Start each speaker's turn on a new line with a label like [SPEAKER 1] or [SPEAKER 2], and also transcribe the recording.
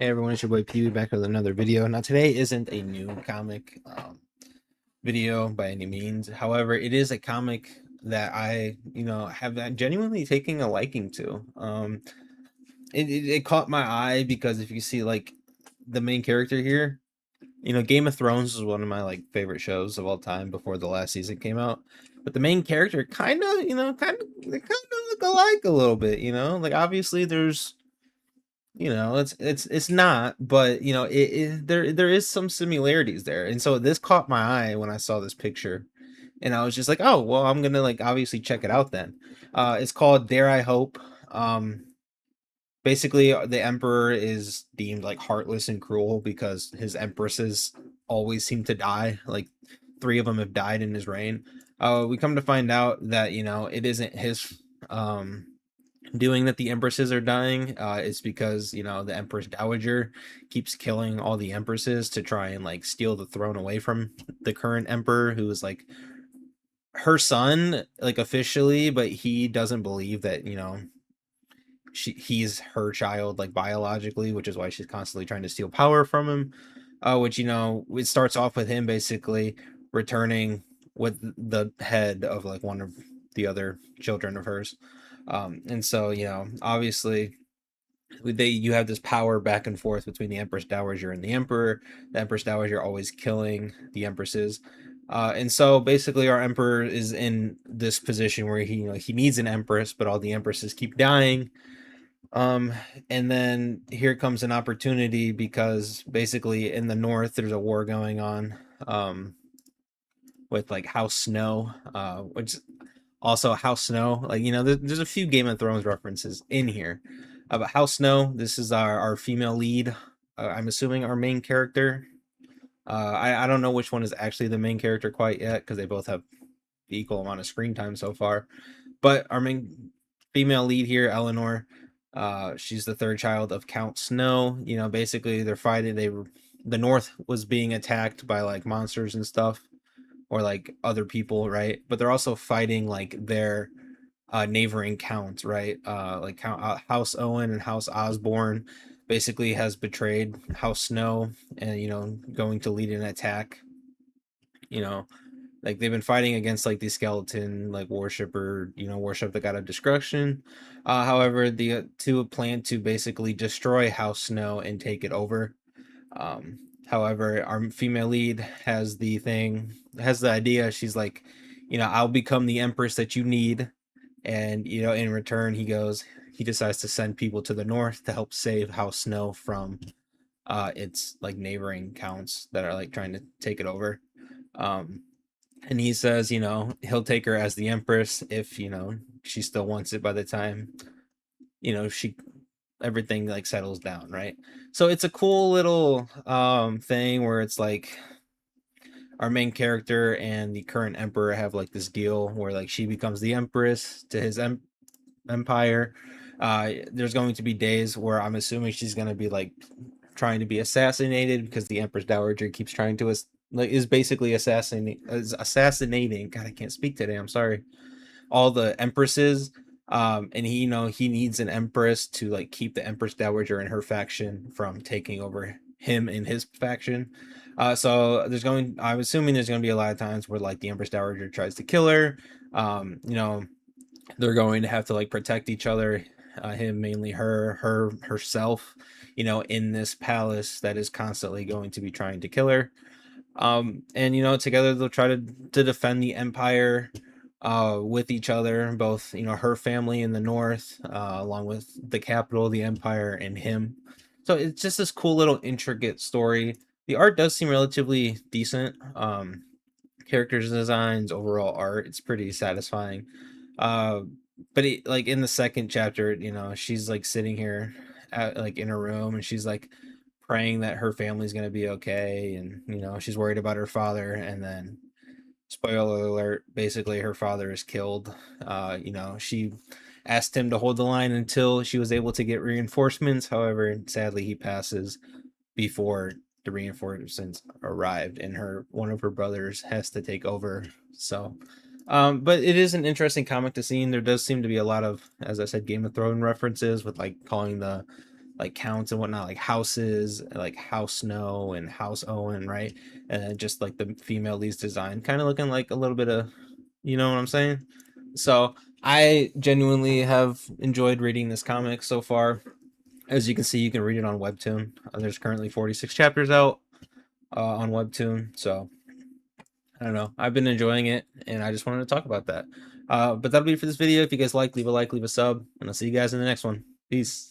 [SPEAKER 1] Hey everyone, it's your boy Pee back with another video. Now today isn't a new comic video by any means. However, it is a comic that I, have genuinely taking a liking to. It caught my eye because if you see like the main character here, Game of Thrones was one of my like favorite shows of all time before the last season came out. But the main character they kind of look alike a little bit, like obviously there's it's not, but there is some similarities there, and so this caught my eye when I saw this picture, and I was just like, oh well, I'm gonna like obviously check it out then. It's called Dare I Hope. Basically, the emperor is deemed like heartless and cruel because his empresses always seem to die. Like three of them have died in his reign. We come to find out that it isn't his doing that the empresses are dying. It's because the Empress Dowager keeps killing all the empresses to try and like steal the throne away from the current emperor, who is like her son, like officially, but he doesn't believe that he's her child like biologically, which is why she's constantly trying to steal power from him. Which it starts off with him basically returning with the head of like one of the other children of hers. And so obviously you have this power back and forth between the Empress Dowager and the Emperor. The Empress Dowager always killing the empresses. And so basically our emperor is in this position where he needs an empress, but all the empresses keep dying. um and then here comes an opportunity because basically in the north there's a war going on with like House Snow, which also House Snow, like there's a few Game of Thrones references in here. But House Snow, this is our female lead. I'm assuming our main character. I don't know which one is actually the main character quite yet because they both have the equal amount of screen time so far. But our main female lead here, Eleanor, she's the third child of Count Snow. Basically they're fighting. The North was being attacked by like monsters and stuff, or like other people, right? But they're also fighting like their neighboring counts, right? Like House Owen and House Osborne basically has betrayed House Snow, and going to lead an attack. You know, like they've been fighting against like the skeleton like worship the god of destruction. However, the two plan to basically destroy House Snow and take it over. However, our female lead has the idea. She's like, I'll become the empress that you need, and in return he decides to send people to the north to help save House Snow from its like neighboring counts that are like trying to take it over. um and he says he'll take her as the empress if she still wants it by the time she everything like settles down, right? So it's a cool little thing where it's like our main character and the current emperor have like this deal where like she becomes the empress to his empire. There's going to be days where I'm assuming she's going to be like trying to be assassinated because the Empress Dowager keeps trying to like is basically assassinating. God, I can't speak today. I'm sorry. All the empresses. And he needs an empress to like keep the Empress Dowager and her faction from taking over him and his faction. So I'm assuming there's going to be a lot of times where like the Empress Dowager tries to kill her. You know, they're going to have to like protect each other, him mainly, herself, in this palace that is constantly going to be trying to kill her. And together they'll try to defend the empire with each other, both her family in the north, along with the capital of the empire and him. So it's just this cool little intricate story. The art does seem relatively decent. Characters designs, overall art, it's pretty satisfying. uh but like in the second chapter, she's like sitting here like in her room, and she's like praying that her family's going to be okay, and she's worried about her father, and then spoiler alert, basically her father is killed. She asked him to hold the line until she was able to get reinforcements. However, sadly he passes before the reinforcements arrived, and one of her brothers has to take over. So but it is an interesting comic to see, and there does seem to be a lot of, as I said, Game of Thrones references with like calling the like counts and whatnot, like houses, like House Snow and House Owen, right? And then just like the female leads design, kind of looking like a little bit of, you know what I'm saying? So I genuinely have enjoyed reading this comic so far. As you can see, you can read it on Webtoon. There's currently 46 chapters out on Webtoon. So I don't know. I've been enjoying it, and I just wanted to talk about that. But that'll be it for this video. If you guys like, leave a sub, and I'll see you guys in the next one. Peace.